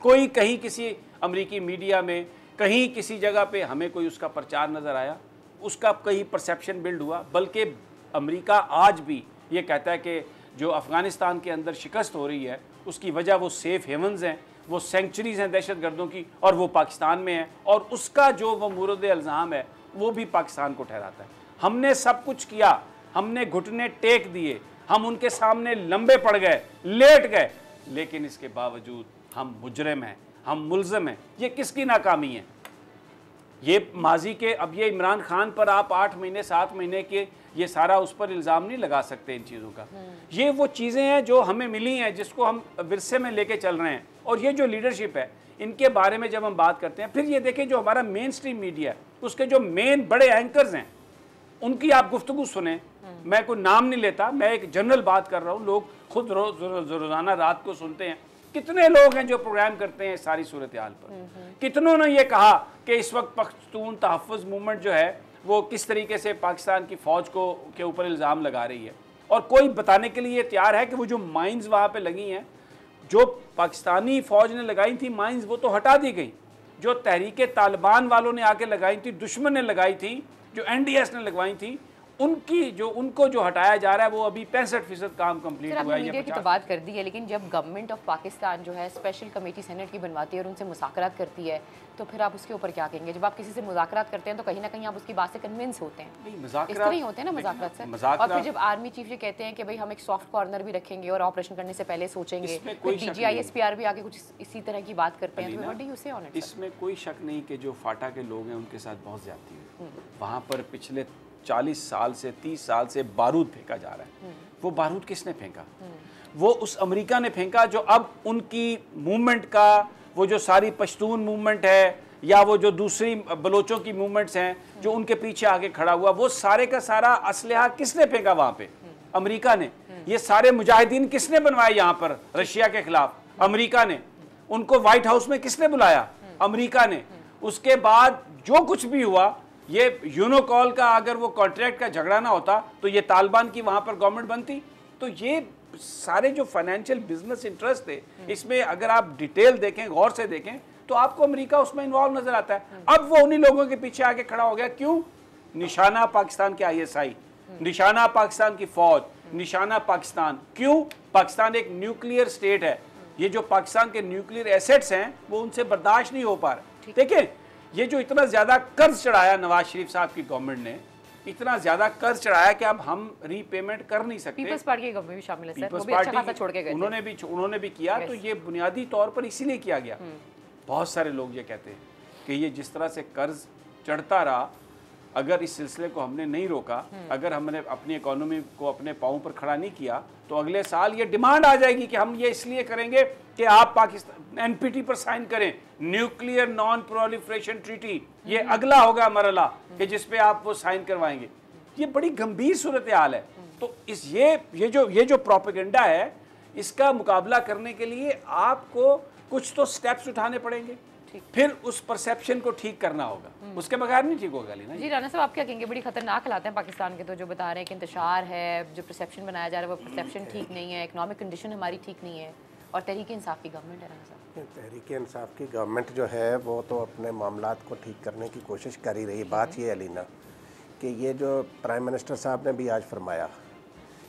Speaker 3: कोई कहीं किसी अमेरिकी मीडिया में कहीं किसी जगह पे हमें कोई उसका प्रचार नज़र आया, उसका कहीं परसेप्शन बिल्ड हुआ? बल्कि अमेरिका आज भी ये कहता है कि जो अफ़गानिस्तान के अंदर शिकस्त हो रही है उसकी वजह वो सेफ़ हेवन्स हैं, वो सेंचुरीज़ हैं दहशतगर्दों की, और वो पाकिस्तान में है, और उसका जो वो मुरद इल्ज़ाम है वो भी पाकिस्तान को ठहराता है। हमने सब कुछ किया, हमने घुटने टेक दिए, हम उनके सामने लंबे पड़ गए, लेट गए, लेकिन इसके बावजूद हम मुजरिम हैं, हम मुल्ज़िम हैं। ये किसकी नाकामी है? ये माजी के, अब ये इमरान खान पर आप 8 महीने 7 महीने के ये सारा उस पर इल्ज़ाम नहीं लगा सकते इन चीज़ों का। ये वो चीज़ें हैं जो हमें मिली हैं, जिसको हम विरसे में लेके चल रहे हैं। और ये जो लीडरशिप है इनके बारे में जब हम बात करते हैं, फिर ये देखें जो हमारा मेन स्ट्रीम मीडिया है उसके जो मेन बड़े एंकर्स हैं उनकी आप गुफ्तगू सुने। मैं कोई नाम नहीं लेता, मैं एक जनरल बात कर रहा हूँ। लोग खुद रोज़ाना रात को सुनते हैं। कितने लोग हैं जो प्रोग्राम करते हैं सारी सूरत हाल पर? कितनों ने ये कहा कि इस वक्त पख्तून तहफ़्फ़ुज़ मूवमेंट जो है वो किस तरीके से पाकिस्तान की फ़ौज को के ऊपर इल्ज़ाम लगा रही है, और कोई बताने के लिए तैयार है कि वो जो माइंस वहाँ पे लगी हैं जो पाकिस्तानी फ़ौज ने लगाई थी माइंस वो तो हटा दी गई, जो तहरीक तालिबान वालों ने आके लगाई थी, दुश्मन ने लगाई थी, जो NDS ने लगवाई थी, उनको जो हटाया जा रहा है वो अभी 65% काम कंप्लीट हुआ है।
Speaker 2: मीडिया की तो बात कर दी है, लेकिन जब गवर्नमेंट ऑफ पाकिस्तान जो है स्पेशल कमेटी सेनेट की बनवाती है और उनसे मुज़ाकरात करती है, तो फिर आप उसके ऊपर क्या कहेंगे? जब आप किसी से मुज़ाकरात करते हैं तो कहीं ना कहीं आप उसकी बात से कन्विंस होते हैं, इस तरह ही होते हैं ना मुज़ाकरात से। और फिर जब आर्मी चीफ ये कहते हैं कि भाई हम एक सॉफ्ट कॉर्नर भी रखेंगे और ऑपरेशन करने से पहले सोचेंगे, फिर DGI SPR भी आके कुछ इसी तरह की बात करते हैं, तो व्हाट डू यू से ऑन इट?
Speaker 3: इसमें कोई शक नहीं कि जो फाटा के लोग हैं उनके साथ बहुत ज्यादती हुई। वहाँ पर पिछले 40 साल से 30 साल से बारूद फेंका जा रहा है। वो बारूद किसने फेंका? वो उस अमेरिका ने फेंका जो अब उनकी मूवमेंट का, वो जो सारी पश्तून मूवमेंट है या वो जो दूसरी बलोचों की मूवमेंट्स हैं जो उनके पीछे आगे खड़ा हुआ, वो सारे का सारा असलहा किसने फेंका वहाँ पे? अमेरिका ने। ये सारे मुजाहिदीन किसने बनवाए यहाँ पर रशिया के खिलाफ? अमेरिका ने। उनको व्हाइट हाउस में किसने बुलाया? अमेरिका ने। उसके बाद जो कुछ भी हुआ, ये यूनोकॉल का अगर वो कॉन्ट्रैक्ट का झगड़ा ना होता तो ये तालिबान की वहाँ पर गवर्नमेंट बनती। तो ये सारे जो फाइनेंशियल बिजनेस इंटरेस्ट थे, इसमें अगर आप डिटेल देखें, गौर से देखें, तो आपको अमेरिका उसमें इन्वॉल्व नजर आता है। अब वो उन्हीं लोगों के पीछे आके खड़ा हो गया। क्यों? निशाना पाकिस्तान के ISI, निशाना पाकिस्तान की फौज, निशाना पाकिस्तान। क्यों? पाकिस्तान एक न्यूक्लियर स्टेट है। ये जो पाकिस्तान के न्यूक्लियर एसेट्स हैं वो उनसे बर्दाश्त नहीं हो पा रहे। देखिए, ये जो इतना ज्यादा कर्ज चढ़ाया नवाज शरीफ साहब की गवर्नमेंट ने, इतना ज्यादा कर्ज चढ़ाया कि अब हम रीपेमेंट कर नहीं सकते।
Speaker 2: पीपल्स पार्टी की गवर्नमेंट भी शामिल है सर, वो भी अच्छा खासा छोड़ के गए थे।
Speaker 3: उन्होंने भी किया। तो ये बुनियादी तौर पर इसीलिए किया गया। बहुत सारे लोग ये कहते हैं कि ये जिस तरह से कर्ज चढ़ता रहा, अगर इस सिलसिले को हमने नहीं रोका, अगर हमने अपनी इकोनॉमी को अपने पाँव पर खड़ा नहीं किया, तो अगले साल ये डिमांड आ जाएगी कि हम ये इसलिए करेंगे कि आप पाकिस्तान NPT पर साइन करें, न्यूक्लियर नॉन प्रोलिफरेशन ट्रीटी। ये अगला होगा मरला कि जिस पे आप वो साइन करवाएंगे। ये बड़ी गंभीर सूरत हाल है। तो ये जो प्रोपेगेंडा है, इसका मुकाबला करने के लिए आपको कुछ तो स्टेप्स उठाने पड़ेंगे, फिर उस परसेप्शन को ठीक करना होगा। उसके बगैर नहीं ठीक होगा। ना
Speaker 2: जी राना साहब, आप क्या कहेंगे? बड़ी खतरनाक हालात हैं पाकिस्तान के, तो जो बता रहे हैं कि इंतशार है, जो परसेप्शन बनाया जा रहा है वो परसेप्शन ठीक नहीं है, इकोनॉमिक कंडीशन हमारी ठीक नहीं है, और तहरीक इंसाफ की गवर्नमेंट है। राना साहब,
Speaker 4: तहरीक इंसाफ की गवर्नमेंट जो है वो तो अपने मामलात को ठीक करने की कोशिश कर ही रही। बात ये अलीना कि ये जो प्राइम मिनिस्टर साहब ने भी आज फरमाया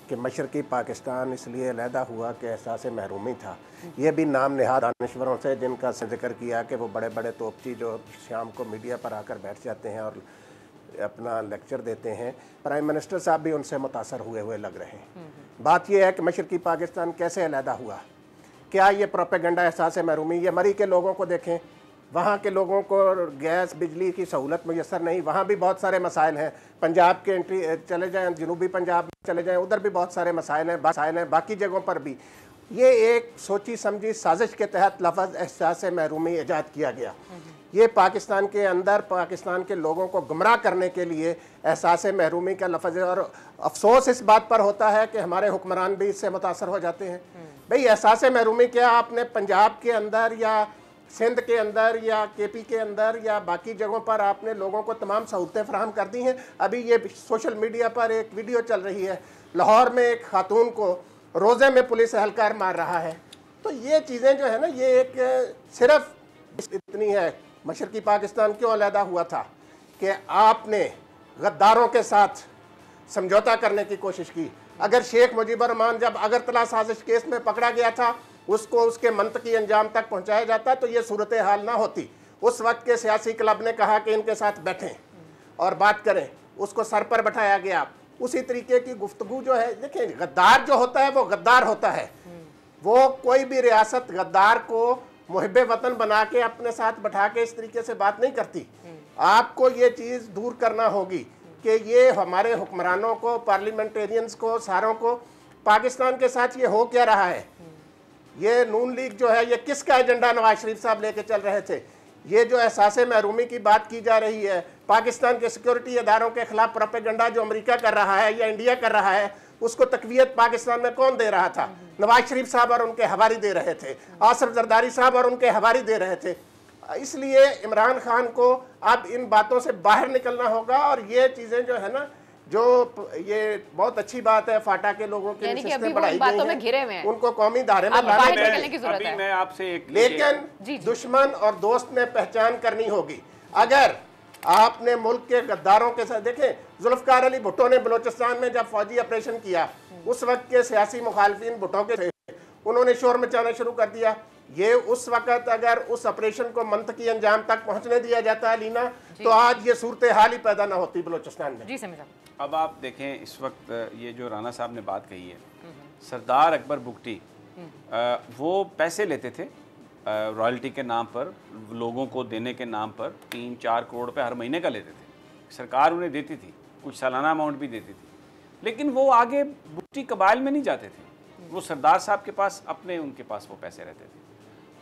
Speaker 4: कि मशरक़ी पाकिस्तान इसलिए अलहदा हुआ कि एहसास महरूमी था। ये भी नाम निहाद दानिश्वरों से जिनका जिक्र किया कि वो बड़े बड़े तोपची जो शाम को मीडिया पर आकर बैठ जाते हैं और अपना लेक्चर देते हैं, प्राइम मिनिस्टर साहब भी उनसे मुतासर हुए लग रहे हैं। बात यह है कि मशरक़ी पाकिस्तान कैसे अलहदा हुआ? क्या ये प्रोपेगेंडा एहसास महरूमी? ये मरी के लोगों को देखें, वहाँ के लोगों को गैस बिजली की सहूलत मैसर नहीं, वहाँ भी बहुत सारे मसाइल हैं। पंजाब के एंट्री चले जाएं, जनूबी पंजाब चले जाएं, उधर भी बहुत सारे मसाइल हैं, बाकी जगहों पर भी। ये एक सोची समझी साजिश के तहत लफ्ज़ एहसास महरूमी ईजाद किया गया। ये पाकिस्तान के अंदर पाकिस्तान के लोगों को गुमराह करने के लिए एहसास महरूमी का लफ्ज़ है। और अफसोस इस बात पर होता है कि हमारे हुक्मरान भी इससे मुतासर हो जाते हैं। भाई एहसास महरूमी क्या आपने पंजाब के अंदर या सिंध के अंदर या KP के अंदर या बाकी जगहों पर आपने लोगों को तमाम सहूलतें फराहम कर दी हैं? अभी ये सोशल मीडिया पर एक वीडियो चल रही है, लाहौर में एक खातून को रोज़े में पुलिस एहलकार मार रहा है। तो ये चीज़ें जो है ना, ये एक सिर्फ इतनी है। मशरक़ी पाकिस्तान क्यों अलहदा हुआ था कि आपने गद्दारों के साथ समझौता करने की कोशिश की। अगर शेख मुजीबुर रहमान जब अगरतला साजिश केस में पकड़ा गया था, उसको उसके मंतकी अंजाम तक पहुंचाया जाता तो ये सूरत हाल ना होती। उस वक्त के सियासी क्लब ने कहा कि इनके साथ बैठें और बात करें, उसको सर पर बैठाया गया। उसी तरीके की गुफ्तगू जो है, देखिए गद्दार जो होता है वो गद्दार होता है। वो कोई भी रियासत गद्दार को मुहिब्बे वतन बना के अपने साथ बैठा के इस तरीके से बात नहीं करती। आपको ये चीज़ दूर करना होगी कि ये हमारे हुक्मरानों को, पार्लियामेंटेरियंस को, सारों को पाकिस्तान के साथ ये हो क्या रहा है। ये नून लीग जो है, ये किसका एजेंडा नवाज शरीफ साहब लेके चल रहे थे? ये जो एहसास महरूमी की बात की जा रही है, पाकिस्तान के सिक्योरिटी इदारों के खिलाफ प्रोपेगेंडा जो अमेरिका कर रहा है या इंडिया कर रहा है, उसको तकवीयत पाकिस्तान में कौन दे रहा था? नवाज शरीफ साहब और उनके हवारी दे रहे थे, आसिफ जरदारी साहब और उनके हवारी दे रहे थे। इसलिए इमरान खान को अब इन बातों से बाहर निकलना होगा और ये चीज़ें जो है ना, जो ये बहुत अच्छी बात है, फाटा के लोगों की नशिस्तें बढ़ाई गई हैं, उनको कौमी धारे में लाने की जरूरत है।
Speaker 3: मैं आपसे एक
Speaker 4: लेकिन दुश्मन और दोस्त में पहचान करनी होगी। अगर आपने मुल्क के गद्दारों के साथ देखें, जुल्फकार अली भुट्टो ने बलोचिस्तान में जब फौजी ऑपरेशन किया, उस वक्त के सियासी मुखालफिन भुट्टो के थे, उन्होंने शोर मचाना शुरू कर दिया। ये उस वक्त अगर उस ऑपरेशन को मंतकी अंजाम तक पहुंचने दिया जाता है लीना, तो आज ये सूरत हाल ही पैदा ना होती बलोचिस्तान में।
Speaker 2: जी समीर साहब,
Speaker 3: अब आप देखें इस वक्त ये जो राना साहब ने बात कही है, सरदार अकबर बुगटी वो पैसे लेते थे रॉयल्टी के नाम पर, लोगों को देने के नाम पर 3-4 करोड़ रुपए हर महीने का लेते थे। सरकार उन्हें देती थी, कुछ सालाना अमाउंट भी देती थी, लेकिन वो आगे बुगटी कबाइल में नहीं जाते थे, वो सरदार साहब के पास अपने उनके पास वो पैसे रहते थे।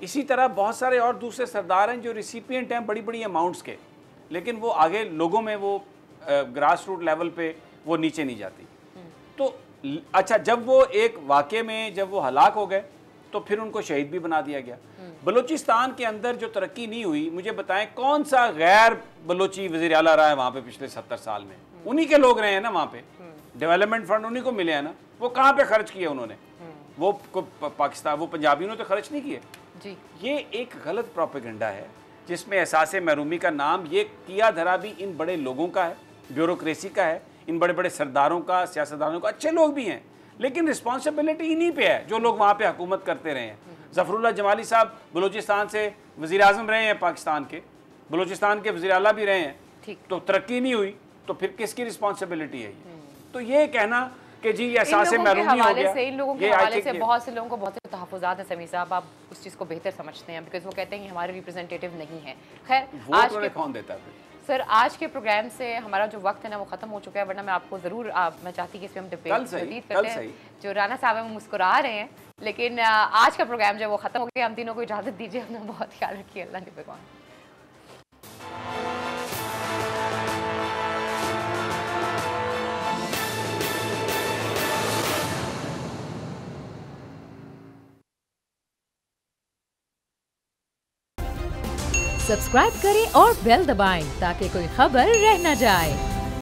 Speaker 3: इसी तरह बहुत सारे और दूसरे सरदार हैं जो रिसिपिएंट हैं बड़ी बड़ी अमाउंट्स के, लेकिन वो आगे लोगों में वो ग्रास रूट लेवल पे वो नीचे नहीं जाती। तो अच्छा, जब वो एक वाक़े में जब वो हलाक हो गए तो फिर उनको शहीद भी बना दिया गया। बलूचिस्तान के अंदर जो तरक्की नहीं हुई, मुझे बताएं कौन सा गैर बलोची वज़ीर आला रहा है वहाँ पे पिछले 70 साल में? उन्हीं के लोग रहे हैं ना वहाँ पे, डेवलपमेंट फंड उन्हीं को मिले हैं ना। वो कहाँ पे खर्च किए उन्होंने? वो पाकिस्तान, वो पंजाबियों ने तो खर्च नहीं किए
Speaker 2: जी।
Speaker 3: ये एक गलत प्रोपेगेंडा है जिसमें एहसास महरूमी का नाम ये किया धरा भी इन बड़े लोगों का है, ब्यूरोक्रेसी का है, इन बड़े बड़े सरदारों का, सियासतदानों का। अच्छे लोग भी हैं, लेकिन रिस्पॉन्सिबिलिटी इन्हीं पे है जो लोग वहाँ पे हुकूमत करते रहे हैं। ज़फ़रुल्लाह जमाली साहब बलूचिस्तान से वज़ीर आज़म रहे हैं, पाकिस्तान के, बलूचिस्तान के वज़ीर आला भी रहे हैं, तो तरक्की नहीं हुई तो फिर किसकी रिस्पॉन्सिबिलिटी है ये? तो ये कहना कि जी एहसास महरूमी हो गया,
Speaker 2: इन लोगों के हवाले से बहुत से लोगों को बहुत से तहफ़्फ़ुज़ात हैं। समीर साहब, आप उस चीज़ को बेहतर समझते हैं, बिकॉज वो कहते हैं कि हमारे रिप्रेजेंटेटिव नहीं है। खैर, आज के
Speaker 3: कौन देता है
Speaker 2: सर, आज के प्रोग्राम से हमारा जो वक्त है ना वो ख़त्म हो चुका है, वरना मैं आपको ज़रूर मैं चाहती कि इसमें हम डिबेट करते हैं। जो राना साहब है वो मुस्कुरा रहे हैं, लेकिन आज का प्रोग्राम जो वो ख़त्म हो गया। हम तीनों को इजाज़त दीजिए, अपना बहुत ख्याल रखिए। अल्लाह निगहबान।
Speaker 1: सब्सक्राइब करें और बेल दबाएं ताकि कोई खबर रह न जाए।